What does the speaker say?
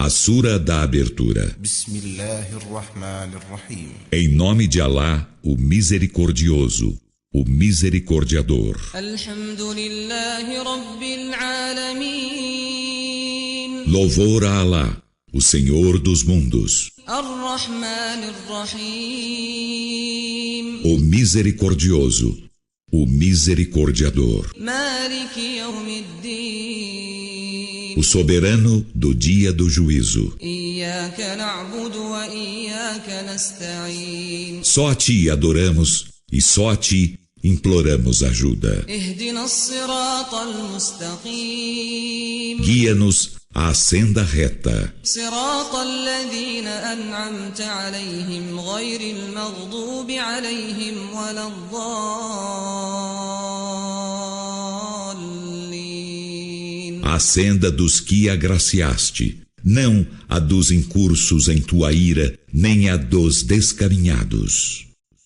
A Sura da Abertura. Em nome de Alá, o Misericordioso, o Misericordiador. Louvor a Alá, o Senhor dos mundos, o Misericordioso, o Misericordiador, o soberano do dia do juízo. Só a ti adoramos e só a ti imploramos ajuda. Guia-nos à senda reta. A senda dos que agraciaste, não a dos incursos em tua ira, nem a dos descaminhados.